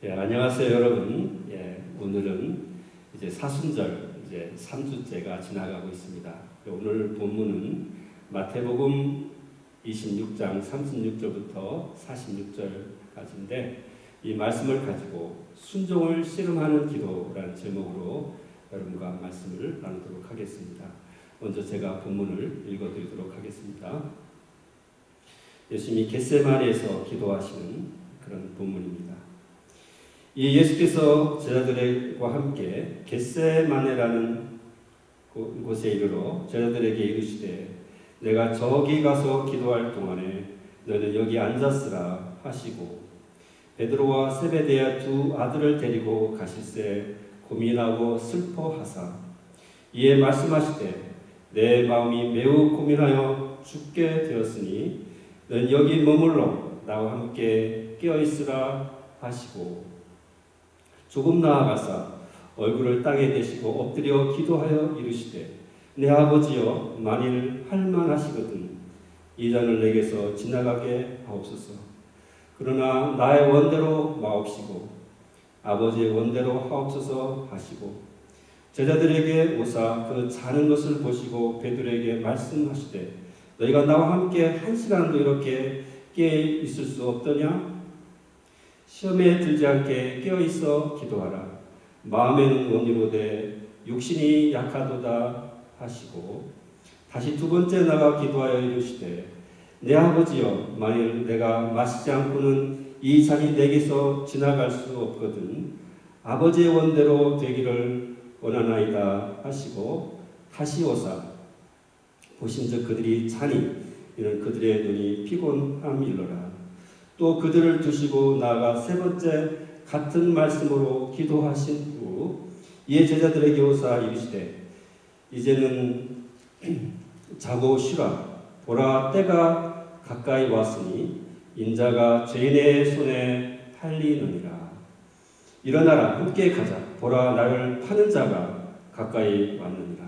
안녕하세요, 여러분. 오늘은 이제 사순절, 이제 3주째가 지나가고 있습니다. 오늘 본문은 마태복음 26장 36절부터 46절까지인데, 이 말씀을 가지고 순종을 씨름하는 기도라는 제목으로 여러분과 말씀을 나누도록 하겠습니다. 먼저 제가 본문을 읽어드리도록 하겠습니다. 예수님이 겟세마네에서 기도하시는 그런 본문입니다. 이 예수께서 제자들과 함께 겟세마네라는 곳에 이르러 제자들에게 이르시되 내가 저기 가서 기도할 동안에 너는 여기 앉았으라 하시고 베드로와 세베대의 두 아들을 데리고 가실새 고민하고 슬퍼하사 이에 말씀하시되 내 마음이 매우 고민하여 죽게 되었으니 넌 여기 머물러 나와 함께 깨어있으라 하시고 조금 나아가사 얼굴을 땅에 대시고 엎드려 기도하여 이르시되 내 아버지여 만일 할만하시거든 이 잔을 내게서 지나가게 하옵소서. 그러나 나의 원대로 마옵시고 아버지의 원대로 하옵소서 하시고 제자들에게 오사 그 자는 것을 보시고 베드로에게 말씀하시되 너희가 나와 함께 한 시간도 이렇게 깨어 있을 수 없더냐? 시험에 들지 않게 깨어 있어 기도하라. 마음에는 원이로되 육신이 약하도다 하시고 다시 두 번째 나가 기도하여 이르시되 내 아버지여 만일 내가 마시지 않고는 이 잔이 내게서 지나갈 수 없거든 아버지의 원대로 되기를 원하나이다 하시고 다시 오사 보신즉 그들이 자니 이는 그들의 눈이 피곤함일러라. 또 그들을 두시고 나아가 세 번째 같은 말씀으로 기도하신 후 이에 제자들에게 오사 이르시되 이제는 자고 쉬라. 보라 때가 가까이 왔으니 인자가 죄인의 손에 팔리느니라. 일어나라 함께 가자. 보라 나를 파는 자가 가까이 왔느니라.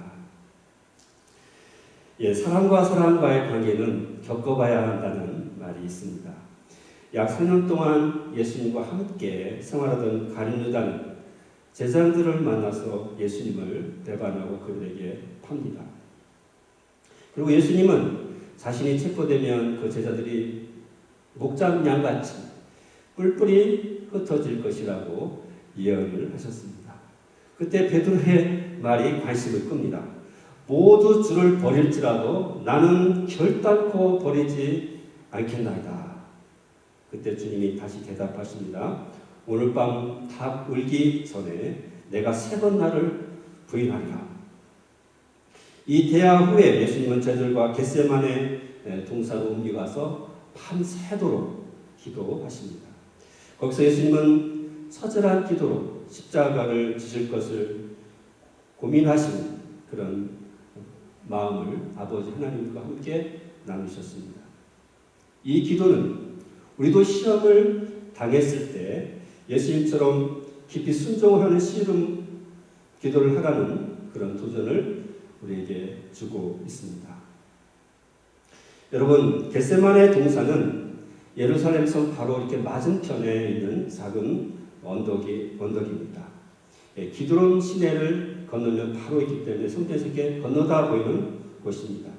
사람과 사람과의 관계는 겪어봐야 한다는 말이 있습니다. 약 4년 동안 예수님과 함께 생활하던 가룟 유다는 제자들을 만나서 예수님을 배반하고 그들에게 팝니다. 그리고 예수님은 자신이 체포되면 그 제자들이 목장 양같이 뿔뿔이 흩어질 것이라고 예언을 하셨습니다. 그때 베드로의 말이 관심을 끕니다. 모두 주를 버릴지라도 나는 결단코 버리지 않겠나이다. 그때 주님이 다시 대답하십니다. 오늘 밤 닭 울기 전에 내가 3번 나를 부인하리라. 이 대화 후에 예수님은 제자들과 겟세마네 동산으로 옮겨가서 밤새도록 기도하십니다. 거기서 예수님은 처절한 기도로 십자가를 지실 것을 고민하시는 그런 마음을 아버지 하나님과 함께 나누셨습니다. 이 기도는 우리도 시험을 당했을 때 예수님처럼 깊이 순종을 하는 씨름 기도를 하라는 그런 도전을 우리에게 주고 있습니다. 여러분, 겟세마네 동산은 예루살렘 성 바로 이렇게 맞은편에 있는 작은 언덕입니다. 기드론 시내를 건너면 바로 있기 때문에 성경에서 이렇게 건너다 보이는 곳입니다.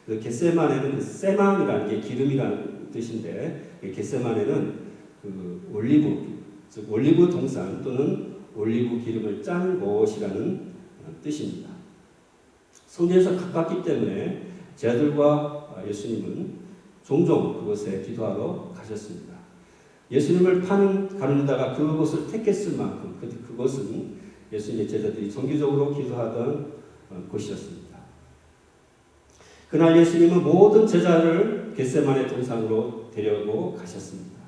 겟세마네는 그 세망이라는 게 기름이라는 뜻인데 겟세마네는 그 올리브 동산 또는 올리브 기름을 짠 곳이라는 뜻입니다. 성전에서 가깝기 때문에 제자들과 예수님은 종종 그곳에 기도하러 가셨습니다. 예수님을 파는 가룟 유다가 그곳을 택했을 만큼 그곳은 예수님의 제자들이 정기적으로 기도하던 곳이었습니다. 그날 예수님은 모든 제자를 겟세마네 동산으로 데려고 가셨습니다.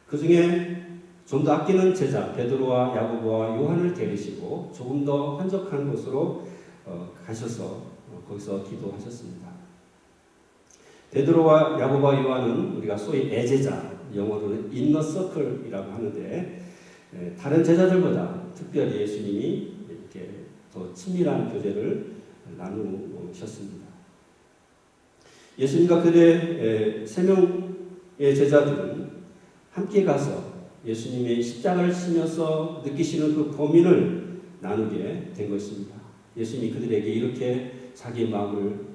그 중에 좀 더 아끼는 제자 베드로와 야고보와 요한을 데리시고 조금 더 한적한 곳으로 가셔서 거기서 기도하셨습니다. 베드로와 야고보와 요한은 우리가 소위 애제자, 영어로는 인너 서클이라고 하는데 다른 제자들보다 특별히 예수님이 이렇게 더 친밀한 교제를 나누셨습니다. 예수님과 그의 3명의 제자들은 함께 가서 예수님의 십자가를 지면서 느끼시는 그 고민을 나누게 된 것입니다. 예수님이 그들에게 이렇게 자기의 마음을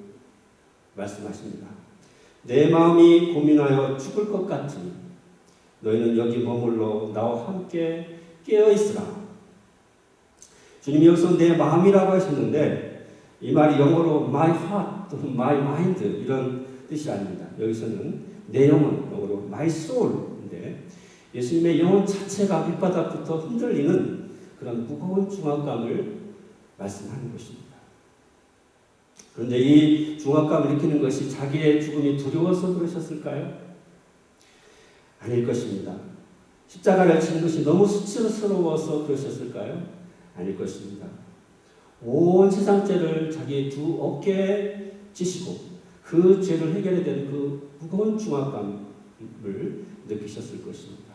말씀하십니다. 내 마음이 고민하여 죽을 것 같으니 너희는 여기 머물러 나와 함께 깨어있으라. 주님이 여기서 내 마음이라고 하셨는데 이 말이 영어로 my heart 또는 my mind 이런 뜻이 아닙니다. 여기서는 내 영혼, 영어로 my soul인데 예수님의 영혼 자체가 밑바닥부터 흔들리는 그런 무거운 중압감을 말씀하는 것입니다. 그런데 이 중압감을 일으키는 것이 자기의 죽음이 두려워서 그러셨을까요? 아닐 것입니다. 십자가를 지는 것이 너무 수치스러워서 그러셨을까요? 아닐 것입니다. 온 세상 죄를 자기의 두 어깨에 지시고 그 죄를 해결해야 되는 그 무거운 중압감을 느끼셨을 것입니다.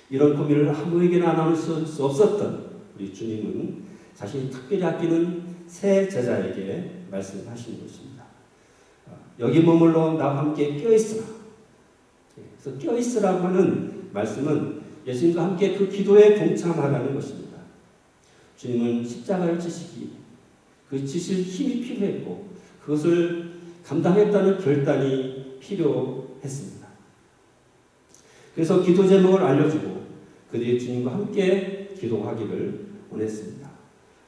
이런 고민을 아무에게나 나눌 수 없었던 우리 주님은 자신이 특별히 아끼는 세 제자에게 말씀하시는 것입니다. 여기 머물러 나와 함께 껴있으라. 그래서 껴있으라고 하는 말씀은 예수님과 함께 그 기도에 동참하라는 것입니다. 주님은 십자가를 지시기, 그 지실 힘이 필요했고 그것을 감당했다는 결단이 필요했습니다. 그래서 기도 제목을 알려주고 그들이 주님과 함께 기도하기를 원했습니다.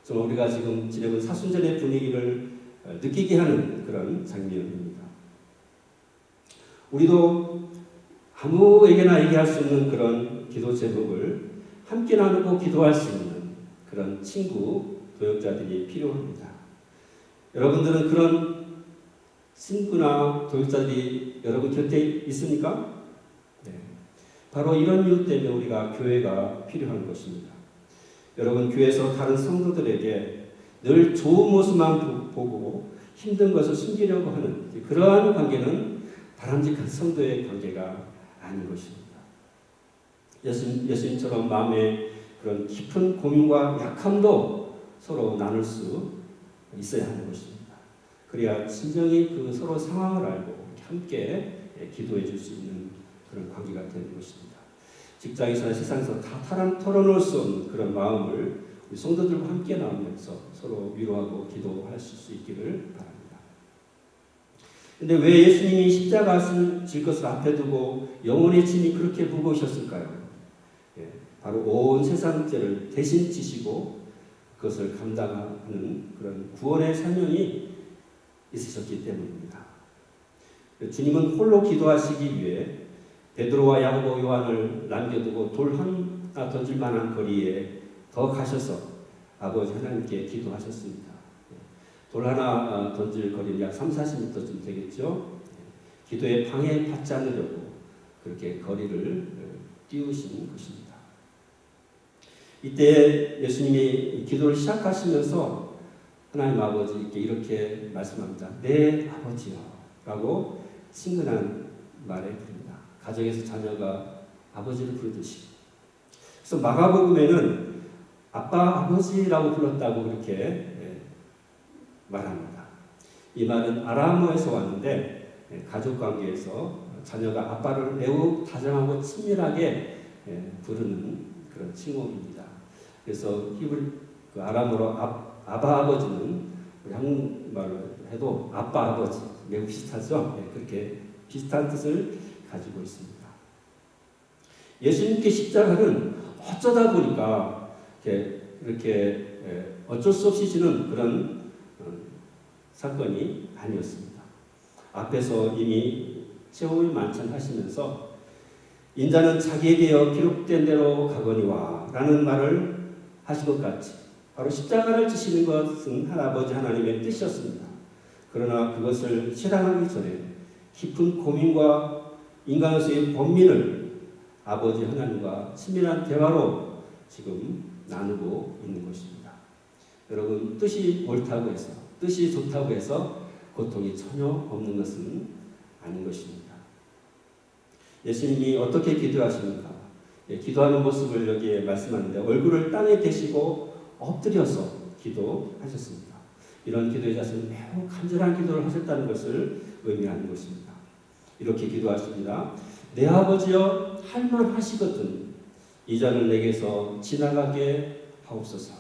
정말 우리가 지금 지내본 사순절의 분위기를 느끼게 하는 그런 장면입니다. 우리도 아무에게나 얘기할 수 없는 그런 기도 제목을 함께 나누고 기도할 수 있는 그런 친구, 도역자들이 필요합니다. 여러분들은 그런 친구나 도역자들이 여러분 곁에 있습니까? 네. 바로 이런 이유 때문에 우리가 교회가 필요한 것입니다. 여러분 교회에서 다른 성도들에게 늘 좋은 모습만 보고 힘든 것을 숨기려고 하는 그러한 관계는 바람직한 성도의 관계가 아닌 것입니다. 예수님처럼 마음에 그런 깊은 고민과 약함도 서로 나눌 수 있어야 하는 것입니다. 그래야 진정히 그 서로 상황을 알고 함께 기도해 줄 수 있는 그런 관계가 되는 것입니다. 직장에서나 세상에서 다 털어놓을 수 없는 그런 마음을 우리 성도들과 함께 나누면서 서로 위로하고 기도할 수 있기를 바랍니다. 그런데 왜 예수님이 십자가 질 것을 앞에 두고 영혼의 짐이 그렇게 무거우셨을까요? 바로 온 세상 죄를 대신 지시고 그것을 감당하는 그런 구원의 사명이 있으셨기 때문입니다. 주님은 홀로 기도하시기 위해 베드로와 야고보, 요한을 남겨두고 돌 하나 던질 만한 거리에 더 가셔서 아버지 하나님께 기도하셨습니다. 돌 하나 던질 거리는 약 30-40m쯤 되겠죠. 기도에 방해받지 않으려고 그렇게 거리를 띄우신 것입니다. 이때 예수님이 기도를 시작하시면서 하나님 아버지께 이렇게 말씀합니다. 내 아버지여 라고 친근한 말에 부릅니다. 가정에서 자녀가 아버지를 부르듯이. 그래서 마가복음에는 아빠 아버지라고 불렀다고 그렇게 말합니다. 이 말은 아람어에서 왔는데 가족관계에서 자녀가 아빠를 매우 다정하고 친밀하게 부르는 그런 칭호입니다. 그래서 그 아람어로 아바 아버지는 우리 한국말로 해도 아빠 아버지 매우 비슷하죠. 그렇게 비슷한 뜻을 가지고 있습니다. 예수님께 십자가는 어쩌다 보니까 이렇게 어쩔 수 없이 지는 그런 사건이 아니었습니다. 앞에서 이미 체험을 만찬하시면서 인자는 자기에게 기록된 대로 가거니와 라는 말을 하신 것 같이 바로 십자가를 지시는 것은 아버지 하나님의 뜻이었습니다. 그러나 그것을 실행하기 전에 깊은 고민과 인간으로서의 번민을 아버지 하나님과 친밀한 대화로 지금 나누고 있는 것입니다. 여러분 뜻이 옳다고 해서 뜻이 좋다고 해서 고통이 전혀 없는 것은 아닌 것입니다. 예수님이 어떻게 기도하십니까? 기도하는 모습을 여기에 말씀하는데 얼굴을 땅에 대시고 엎드려서 기도하셨습니다. 이런 기도의 자세는 매우 간절한 기도를 하셨다는 것을 의미하는 것입니다. 이렇게 기도하십니다. 내 아버지여 할만하시거든 이 잔을 내게서 지나가게 하옵소서.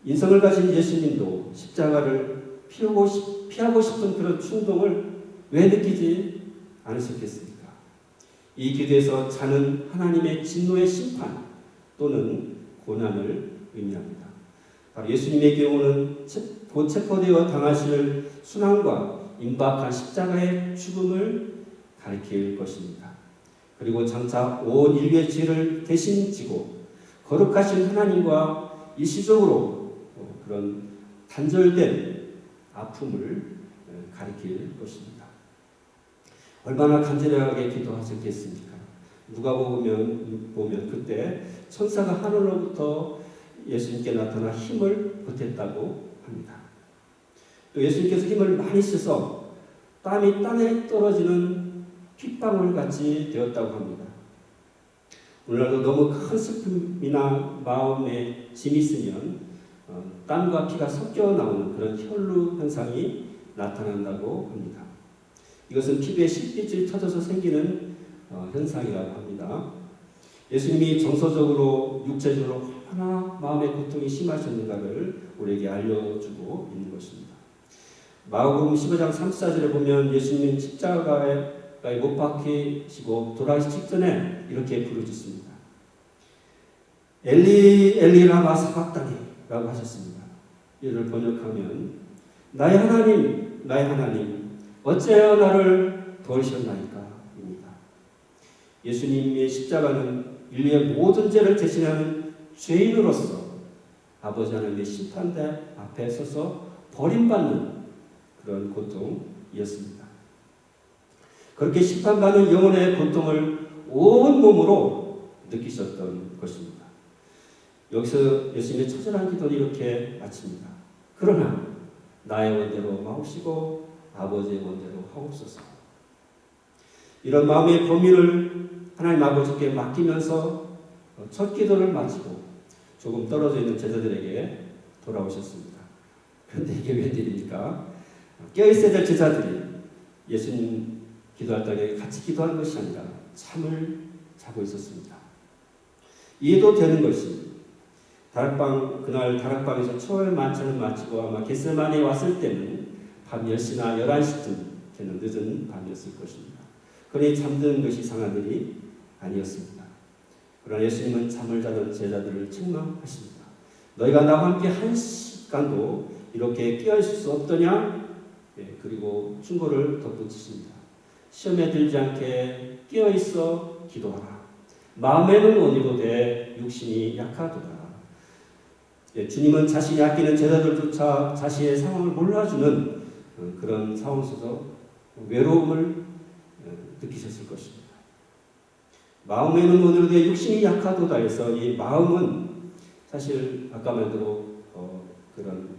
인성을 가진 예수님도 십자가를 피하고 싶은 그런 충동을 왜 느끼지 않으셨겠습니까? 이 기도에서 잔은 하나님의 진노의 심판 또는 고난을 의미합니다. 바로 예수님의 경우는 곧 체포되어 당하실 순환과 임박한 십자가의 죽음을 가리킬 것입니다. 그리고 장차 온 인류의 죄를 대신 지고 거룩하신 하나님과 일시적으로 그런 단절된 아픔을 가리킬 것입니다. 얼마나 간절하게 기도하셨겠습니까? 누가복음에 보면 그때 천사가 하늘로부터 예수님께 나타나 힘을 보탰다고 합니다. 또 예수님께서 힘을 많이 쓰셔서 땀이 땅에 떨어지는 핏방울 같이 되었다고 합니다. 오늘날도 너무 큰 슬픔이나 마음에 짐이 있으면 땀과 피가 섞여 나오는 그런 혈루 현상이 나타난다고 합니다. 이것은 피부에 실핏줄이 터져서 생기는 현상이라고 합니다. 예수님이 정서적으로 육체적으로 얼마나 마음의 고통이 심하셨는가를 우리에게 알려주고 있는 것입니다. 마가복음 15장 34절에 보면 예수님은 십자가에 못 박히시고 돌아가시기 직전에 이렇게 부르짖습니다. 엘리 엘리 라마 사박다니 라고 하셨습니다. 이를 번역하면 나의 하나님 어찌하여 나를 도우셨나이까 입니다. 예수님의 십자가는 인류의 모든 죄를 대신하는 죄인으로서 아버지 하나님의 심판대 앞에 서서 버림받는 그런 고통이었습니다. 그렇게 심판받는 영혼의 고통을 온 몸으로 느끼셨던 것입니다. 여기서 예수님의 처절한 기도는 이렇게 마칩니다. 그러나 나의 원대로 마옵시고 아버지의 원대로 하옵소서. 이런 마음의 범위를 하나님 아버지께 맡기면서 첫 기도를 마치고 조금 떨어져 있는 제자들에게 돌아오셨습니다. 그런데 이게 웬일입니까? 깨어있어야 될 제자들이 예수님 기도할 때 같이 기도하는 것이 아니라 잠을 자고 있었습니다. 이해도 되는 것이 그날 다락방에서 초월 만찬을 마치고 아마 겟세마네에 왔을 때는 밤 10시나 11시쯤 되는 늦은 밤이었을 것입니다. 그러니 잠드는 것이 이상한 일이 아니었습니다. 그러나 예수님은 잠을 자던 제자들을 책망하십니다. 너희가 나와 함께 한 시간도 이렇게 깨어있을 수 없더냐? 그리고 충고를 덧붙이십니다. 시험에 들지 않게 깨어있어 기도하라. 마음에는 원이로되 육신이 약하도다. 주님은 자신이 아끼는 제자들조차 자신의 상황을 몰라주는 그런 상황 속에서 외로움을 느끼셨을 것입니다. 마음에는 원이로되 육신이 약하도다 해서 이 마음은 사실 아까 말대로 그런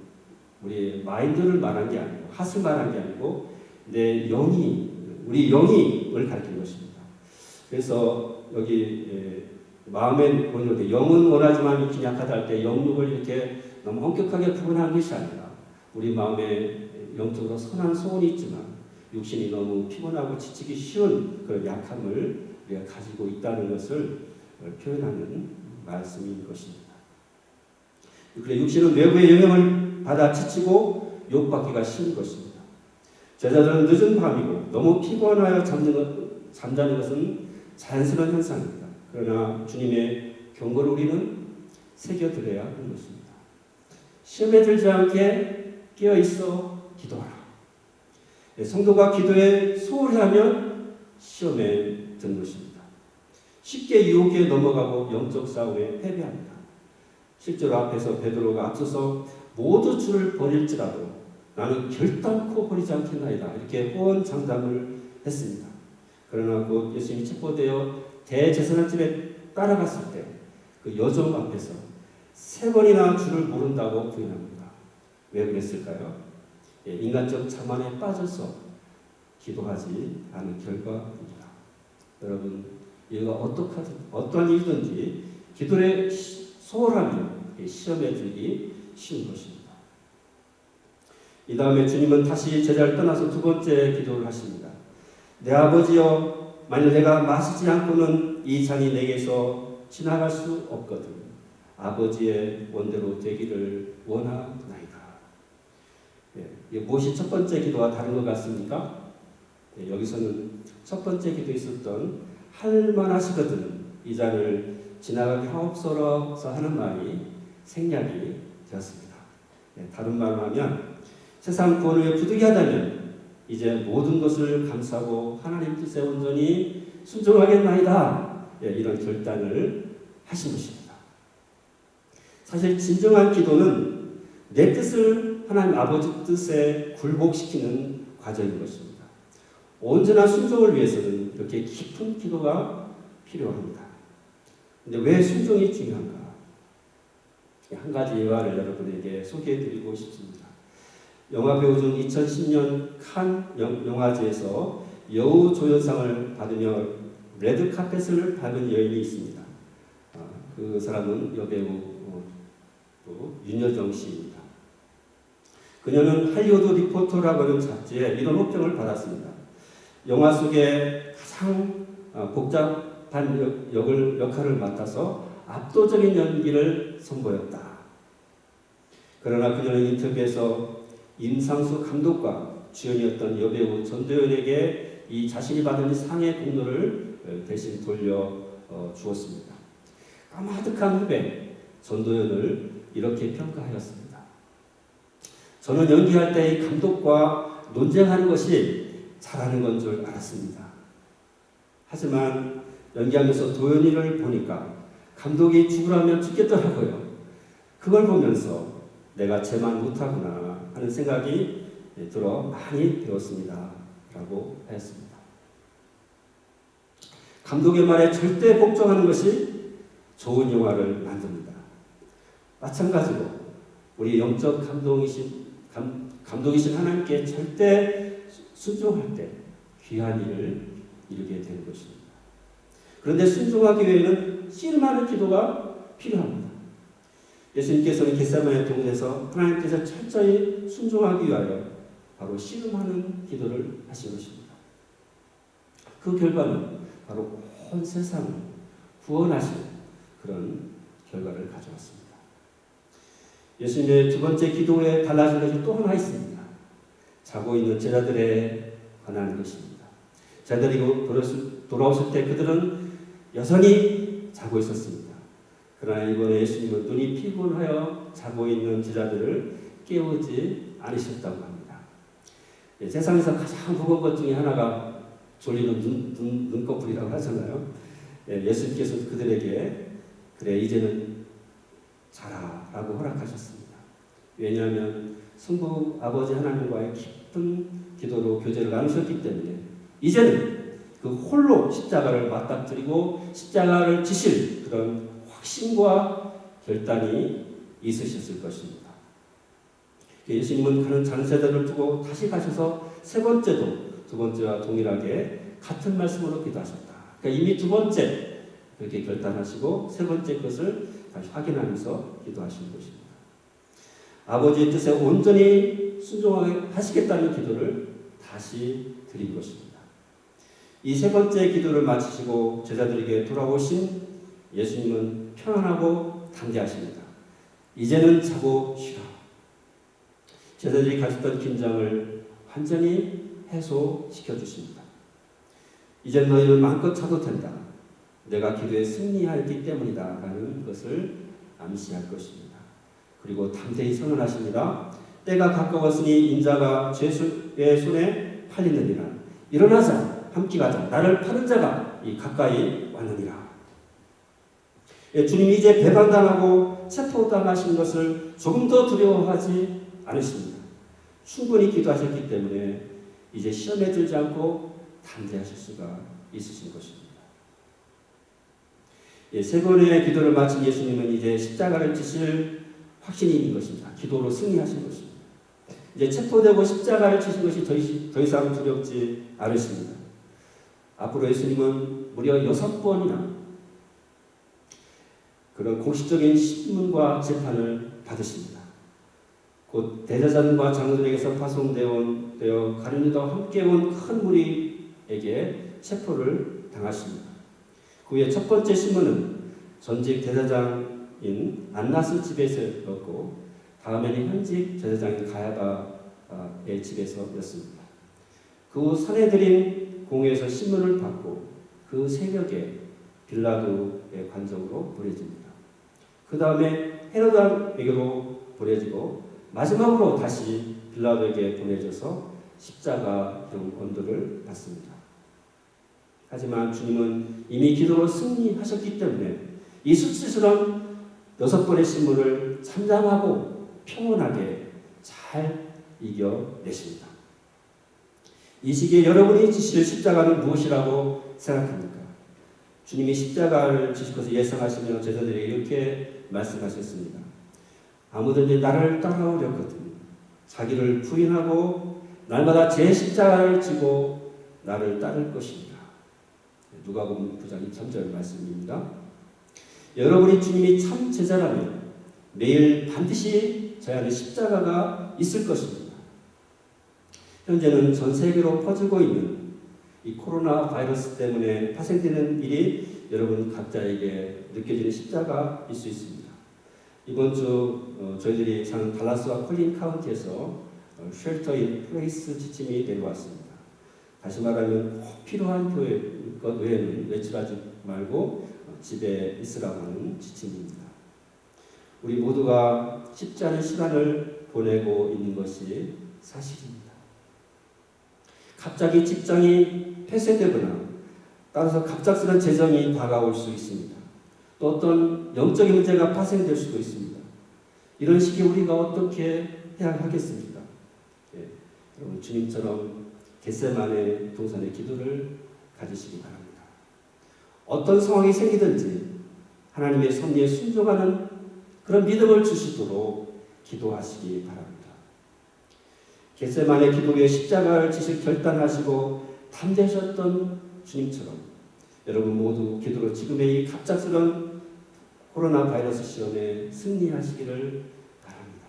우리의 마인드를 말한 게 아니고 핫을 말한 게 아니고 우리 영이를 가리키는 것입니다. 그래서 여기 마음의 원이로되 영은 원하지만 육신이 약하다 할 때 영육을 이렇게 너무 엄격하게 구분하는 것이 아니라 우리 마음에 영적으로 선한 소원이 있지만 육신이 너무 피곤하고 지치기 쉬운 그런 약함을 우리가 가지고 있다는 것을 표현하는 말씀인 것입니다. 그래 육신은 외부의 영향을 받아 지치고 욕받기가 쉬운 것입니다. 제자들은 늦은 밤이고 너무 피곤하여 잠자는 것은 자연스러운 현상입니다. 그러나 주님의 경고를 우리는 새겨들어야 하는 것입니다. 시험에 들지 않게 깨어있어 기도하라. 성도가 기도에 소홀히 하면 시험에 드는 것입니다. 쉽게 유혹에 넘어가고 영적 싸움에 패배합니다. 실제로 앞에서 베드로가 앞서서 모두 주를 버릴지라도 나는 결단코 버리지 않겠나이다. 이렇게 호언장담을 했습니다. 그러나 곧 예수님이 체포되어 대제사장집에 따라갔을 때 그 여종 앞에서 3번이나 주를 모른다고 부인합니다. 왜 그랬을까요? 인간적 자만에 빠져서 기도하지 않은 결과입니다. 여러분, 이가 어떠한 일이든지 기도에 소홀하면 시험에 들기 쉬운 것입니다. 이 다음에 주님은 다시 제자를 떠나서 두 번째 기도를 하십니다. 내 아버지여, 만일 내가 마시지 않고는 이 잔이 내게서 지나갈 수 없거든 아버지의 원대로 되기를 원하나이다. 무엇이 첫 번째 기도와 다른 것 같습니까? 여기서는 첫 번째 기도에 있었던 할만하시거든 이 잔을 지나가게 하옵소서 하는 말이 생략이 되었습니다. 다른 말로 하면 세상 구원을 위해 부득이하다면 이제 모든 것을 감사하고 하나님 뜻에 온전히 순종하겠나이다. 이런 결단을 하신 것입니다. 사실 진정한 기도는 내 뜻을 하나님 아버지 뜻에 굴복시키는 과정인 것입니다. 온전한 순종을 위해서는 이렇게 깊은 기도가 필요합니다. 그런데 왜 순종이 중요한가? 한 가지 예화를 여러분에게 소개해드리고 싶습니다. 영화배우 중 2010년 칸 영화제에서 여우 조연상을 받으며 레드카펫을 밟은 여인이 있습니다. 그 사람은 여배우 윤여정 씨입니다. 그녀는 할리우드 리포터라고 하는 잡지에 이런 호평을 받았습니다. 영화 속에 가장 복잡한 역할을 맡아서 압도적인 연기를 선보였다. 그러나 그녀는 인터뷰에서 임상수 감독과 주연이었던 여배우 전도연에게 이 자신이 받은 상의 공로를 대신 돌려 주었습니다. 까마득한 후배 전도연을 이렇게 평가하였습니다. 저는 연기할 때 이 감독과 논쟁하는 것이 잘하는 건 줄 알았습니다. 하지만 연기하면서 도연이를 보니까 감독이 죽으라면 죽겠더라고요. 그걸 보면서 내가 제만 못하구나 하는 생각이 들어 많이 배웠습니다. 라고 하였습니다. 감독의 말에 절대 복종하는 것이 좋은 영화를 만듭니다. 마찬가지로 우리 영적 감독이신 하나님께 절대 순종할 때 귀한 일을 이루게 되는 것입니다. 그런데 순종하기 위해는 씨름하는 기도가 필요합니다. 예수님께서는 겟세마네 동산에서 하나님께서 철저히 순종하기 위하여 바로 씨름하는 기도를 하신 것입니다. 그 결과는 바로 온 세상을 구원하신 그런 결과를 가져왔습니다. 예수님의 두 번째 기도에 달라진 것이 또 하나 있습니다. 자고 있는 제자들에 관한 것입니다. 제자들이 돌아오실 때 그들은 여전히 자고 있었습니다. 그러나 이번에 예수님은 눈이 피곤하여 자고 있는 제자들을 깨우지 않으셨다고 합니다. 세상에서 가장 무거운 것 중에 하나가 졸리는 눈꺼풀이라고 하잖아요. 예수님께서 그들에게 그래 이제는 자라 라고 허락하셨습니다. 왜냐하면 성부 아버지 하나님과의 깊은 기도로 교제를 나누셨기 때문에 이제는 그 홀로 십자가를 맞닥뜨리고 십자가를 지실 그런 확신과 결단이 있으셨을 것입니다. 예수님은 가는 잔세대를 두고 다시 가셔서 세 번째도 두 번째와 동일하게 같은 말씀으로 기도하셨다. 그러니까 이미 두 번째 그렇게 결단하시고 세 번째 것을 다시 확인하면서 기도하신 것입니다. 아버지의 뜻에 온전히 순종하시겠다는 기도를 다시 드린 것입니다. 이 세 번째 기도를 마치시고 제자들에게 돌아오신 예수님은 편안하고 담대하십니다. 이제는 자고 쉬라. 제자들이 가졌던 긴장을 완전히 해소시켜 주십니다. 이제 너희는 마음껏 자도 된다. 내가 기도에 승리하였기 때문이다. 라는 것을 암시할 것입니다. 그리고 담대히 선언하십니다. 때가 가까웠으니 인자가 죄수의 손에 팔리느니라. 일어나자. 함께 가자. 나를 파는 자가 가까이 왔느니라. 주님이 이제 배반당하고 체포당하신 것을 조금 더 두려워하지 않으십니다. 충분히 기도하셨기 때문에 이제 시험에 들지 않고 담대하실 수가 있으신 것입니다. 세 번의 기도를 마친 예수님은 이제 십자가를 지실 확신이 있는 것입니다. 기도로 승리하신 것입니다. 이제 체포되고 십자가를 지신 것이 더 이상 두렵지 않으십니다. 앞으로 예수님은 무려 6번이나 그런 공식적인 신문과 재판을 받으십니다. 곧 대제사장과 장로들에게서 파송되어 가룟유다와 함께 온 큰 무리에게 체포를 당하십니다. 그 후에 첫 번째 신문은 전직 대제사장인 안나스 집에서였고 다음에는 현직 제사장인 가야바의 집에서였습니다. 그 후 산헤드린 공회에서 신문을 받고 그 새벽에 빌라도의 관정으로 보내집니다. 그 다음에 헤로당에게로 보내지고 마지막으로 다시 빌라도에게 보내져서 십자가형 언도를 받습니다. 하지만 주님은 이미 기도로 승리하셨기 때문에 이 수치스러운 6번의 신문을 참담하고 평온하게 잘 이겨내십니다. 이 시기에 여러분이 지실 십자가는 무엇이라고 생각합니까? 주님이 십자가를 지실 것을 예상하시며 제자들에게 이렇게 말씀하셨습니다. 아무든지 나를 따라오려거든 자기를 부인하고 날마다 제 십자가를 지고 나를 따를 것입니다. 누가복음 9장 3절 말씀입니다. 여러분이 주님이 참 제자라면 매일 반드시 져야 하는 십자가가 있을 것입니다. 현재는 전 세계로 퍼지고 있는 이 코로나 바이러스 때문에 파생되는 일이 여러분 각자에게 느껴지는 십자가일 수 있습니다. 이번 주 저희들이 사는 달라스와 콜린 카운티에서 쉘터 인 플레이스 지침이 내려왔습니다. 다시 말하면 꼭 필요한 것 외에는 외출하지 말고 집에 있으라고 하는 지침입니다. 우리 모두가 쉽지 않은 시간을 보내고 있는 것이 사실입니다. 갑자기 직장이 폐쇄되거나 따라서 갑작스런 재정이 다가올 수 있습니다. 또 어떤 영적인 문제가 파생될 수도 있습니다. 이런 시기에 우리가 어떻게 해야 하겠습니까? 여러분 주님처럼 겟세마네 동산의 기도를 가지시기 바랍니다. 어떤 상황이 생기든지 하나님의 섭리에 순종하는 그런 믿음을 주시도록 기도하시기 바랍니다. 겟세마네 기도에 십자가를 지실 결단하시고 담대하셨던 주님처럼 여러분 모두 기도로 지금의 이 갑작스러운 코로나 바이러스 시험에 승리하시기를 바랍니다.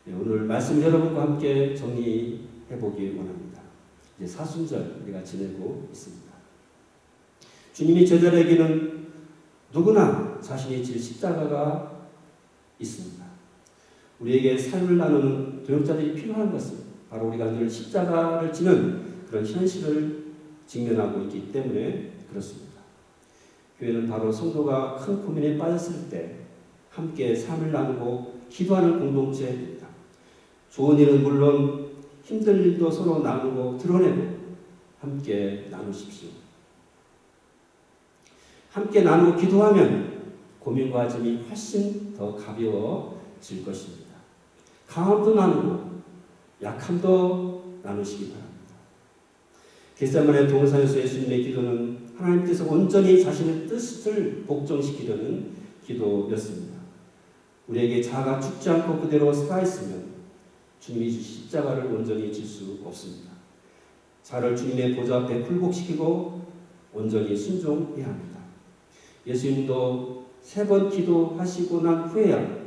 오늘 말씀 여러분과 함께 정리해보기 원합니다. 이제 사순절 우리가 지내고 있습니다. 주님이 제자들에게는 누구나 자신이 질 십자가가 있습니다. 우리에게 삶을 나누는 동역자들이 필요한 것은 바로 우리가 늘 십자가를 지는 그런 현실을 직면하고 있기 때문에 그렇습니다. 교회는 바로 성도가 큰 고민에 빠졌을 때 함께 삶을 나누고 기도하는 공동체입니다. 좋은 일은 물론 힘든 일도 서로 나누고 드러내고 함께 나누십시오. 함께 나누고 기도하면 고민과 짐이 훨씬 더 가벼워질 것입니다. 강함도 나누고 약함도 나누시기 바랍니다. 겟세마네 동산에서 예수님의 기도는 하나님께서 온전히 자신의 뜻을 복종시키려는 기도였습니다. 우리에게 자아가 죽지 않고 그대로 살아있으면 주님이 주신 십자가를 온전히 질 수 없습니다. 자아를 주님의 보좌 앞에 굴복시키고 온전히 순종해야 합니다. 예수님도 3번 기도하시고 난 후에야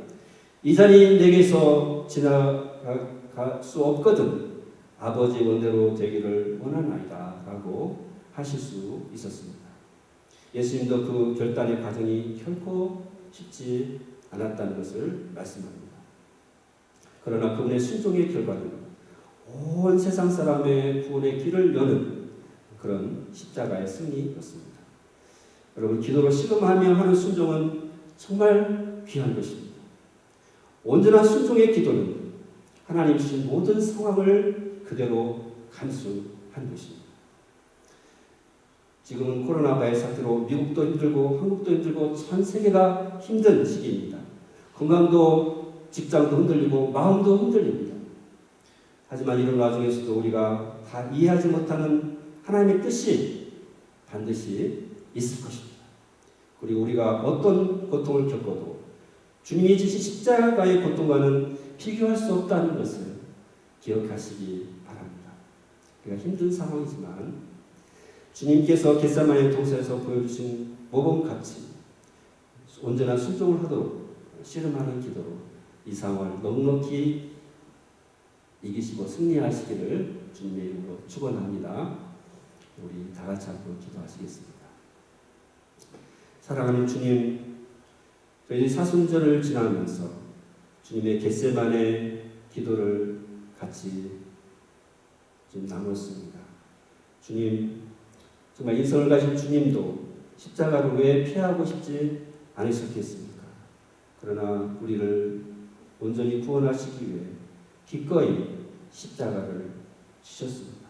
이 자리 내게서 지나갈 수 없거든 아버지 원대로 되기를 원하나이다 라고 하실 수 있었습니다. 예수님도 그 결단의 과정이 결코 쉽지 않았다는 것을 말씀합니다. 그러나 그분의 순종의 결과는 온 세상 사람의 구원의 길을 여는 그런 십자가의 승리였습니다. 여러분 기도로 씨름하며 하는 순종은 정말 귀한 것입니다. 온전한 순종의 기도는 하나님 주신 모든 상황을 그대로 간수한 것입니다. 지금은 코로나 바이러스 사태로 미국도 힘들고 한국도 힘들고 전 세계가 힘든 시기입니다. 건강도 직장도 흔들리고 마음도 흔들립니다. 하지만 이런 와중에서도 우리가 다 이해하지 못하는 하나님의 뜻이 반드시 있을 것입니다. 그리고 우리가 어떤 고통을 겪어도 주님이 지신 십자가의 고통과는 비교할 수 없다는 것을 기억하시기 바랍니다. 우리가 힘든 상황이지만 주님께서 겟세마네 동산에서 보여주신 모범같이 온전한 순종을 하도록 씨름하는 기도로 이 상황을 넉넉히 이기시고 승리하시기를 주님의 이름으로 축원합니다. 우리 다 같이 함께 기도하시겠습니다. 사랑하는 주님, 저희 사순절을 지나면서 주님의 겟세마네 기도를 같이 좀 나눴습니다. 주님, 정말 인성을 가진 주님도 십자가를 왜 피하고 싶지 않으셨겠습니까? 그러나 우리를 온전히 구원하시기 위해 기꺼이 십자가를 지셨습니다.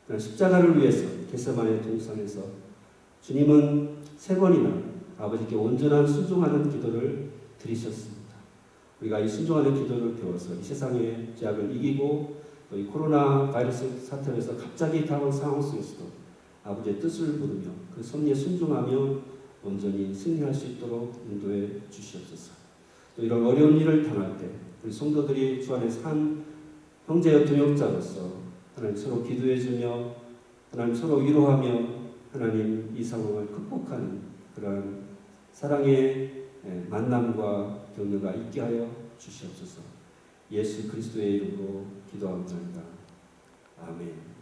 그러나 십자가를 위해서 겟세마네 동산에서 주님은 3번이나 아버지께 온전한 순종하는 기도를 드리셨습니다. 우리가 이 순종하는 기도를 배워서 이 세상의 죄악을 이기고 또 이 코로나 바이러스 사태에서 갑자기 다가온 상황 속에서도 아버지의 뜻을 부르며 그 섭리에 순종하며 온전히 승리할 수 있도록 인도해 주시옵소서. 또 이런 어려운 일을 당할 때 우리 성도들이 주 안에서 한 형제여 동역자로서 하나님 서로 기도해주며 하나님 서로 위로하며 하나님 이 상황을 극복하는 그러한 사랑의 만남과 격려가 있게 하여 주시옵소서. 예수 그리스도의 이름으로 기도합니다. 아멘.